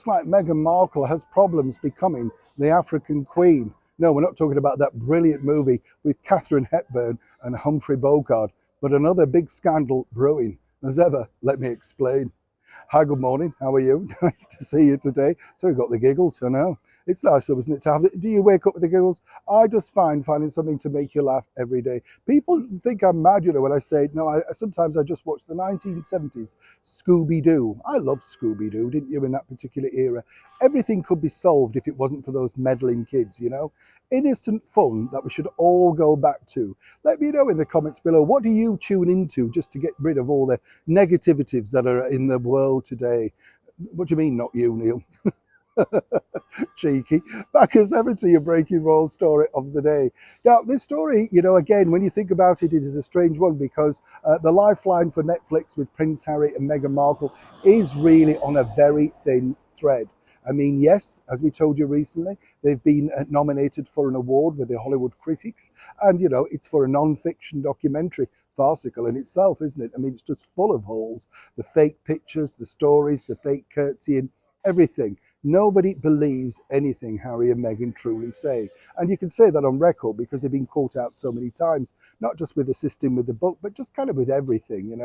looks like Meghan Markle has problems becoming the African Queen. No, we're not talking about that brilliant movie with Catherine Hepburn and Humphrey Bogart, but another big scandal brewing. As ever, let me explain. Hi, good morning. How are you? Nice to see you today. Sorry, got the giggles. I know. It's nice, though, isn't it, to have it? Do you wake up with the giggles? I just find finding something to make you laugh every day. People think I'm mad, when I say, no, sometimes I just watch the 1970s Scooby-Doo. I love Scooby-Doo, didn't you, in that particular era? Everything could be solved if it wasn't for those meddling kids. Innocent fun that we should all go back to. Let me know in the comments below, what do you tune into just to get rid of all the negativities that are in the world today? What do you mean, not you, Neil? Cheeky. Back as ever to your breaking roll story of the day. Now, this story, again, when you think about it, it is a strange one because the lifeline for Netflix with Prince Harry and Meghan Markle is really on a very thin thread. I mean, yes, as we told you recently, they've been nominated for an award with the Hollywood critics. And, it's for a non-fiction documentary, farcical in itself, isn't it? I mean, it's just full of holes. The fake pictures, the stories, the fake curtsying, everything. Nobody believes anything Harry and Meghan truly say. And you can say that on record because they've been caught out so many times, not just with assisting with the book, but just kind of with everything,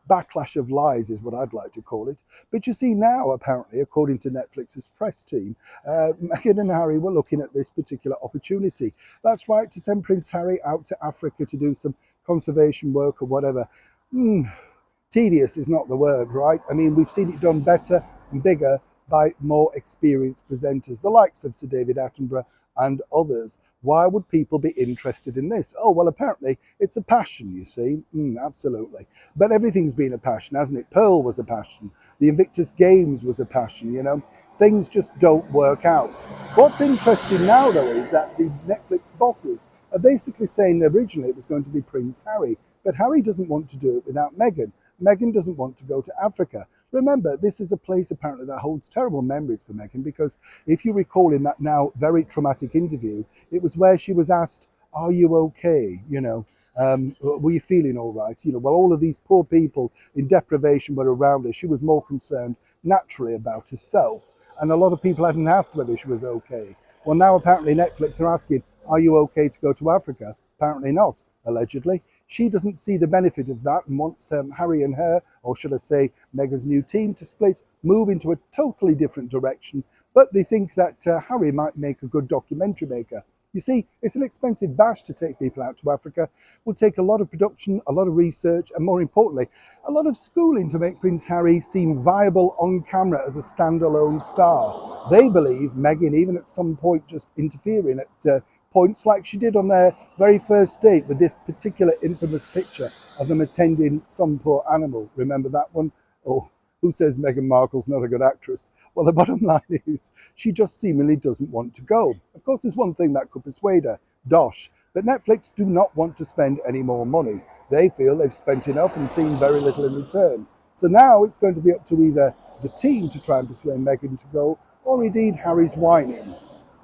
Backlash of lies is what I'd like to call it. But you see now, apparently, according to Netflix's press team, Meghan and Harry were looking at this particular opportunity. That's right, to send Prince Harry out to Africa to do some conservation work or whatever. Tedious is not the word, right? I mean, we've seen it done better and bigger by more experienced presenters, the likes of Sir David Attenborough and others. Why would people be interested in this? Oh, well, apparently it's a passion, you see. Absolutely. But everything's been a passion, hasn't it? Pearl was a passion. The Invictus Games was a passion, Things just don't work out. What's interesting now, though, is that the Netflix bosses are basically saying originally it was going to be Prince Harry, but Harry doesn't want to do it without Meghan. Meghan doesn't want to go to Africa. Remember, this is a place apparently that holds terrible memories for Meghan because if you recall in that now very traumatic interview, it was where she was asked, are you okay? Were you feeling all right? Well, all of these poor people in deprivation were around her. She was more concerned naturally about herself. And a lot of people hadn't asked whether she was okay. Well, now apparently Netflix are asking, are you okay to go to Africa? Apparently not, allegedly. She doesn't see the benefit of that and wants Harry and her, or should I say Meghan's new team, to split, move into a totally different direction. But they think that Harry might make a good documentary maker. You see, it's an expensive bash to take people out to Africa. It will take a lot of production, a lot of research, and more importantly, a lot of schooling to make Prince Harry seem viable on camera as a standalone star. They believe Meghan, even at some point, just interfering at points like she did on their very first date with this particular infamous picture of them attending some poor animal. Remember that one? Oh, who says Meghan Markle's not a good actress? Well, the bottom line is she just seemingly doesn't want to go. Of course, there's one thing that could persuade her, dosh. But Netflix do not want to spend any more money. They feel they've spent enough and seen very little in return. So now it's going to be up to either the team to try and persuade Meghan to go, or indeed Harry's whining.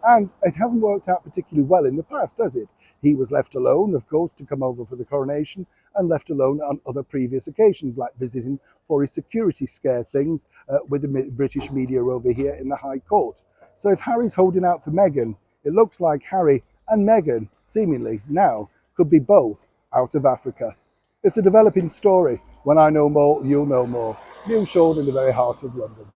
And it hasn't worked out particularly well in the past, has it? He was left alone, of course, to come over for the coronation and left alone on other previous occasions, like visiting for his security scare things with the British media over here in the High Court. So if Harry's holding out for Meghan, it looks like Harry and Meghan, seemingly now, could be both out of Africa. It's a developing story. When I know more, you'll know more. Neil Shaw in the very heart of London.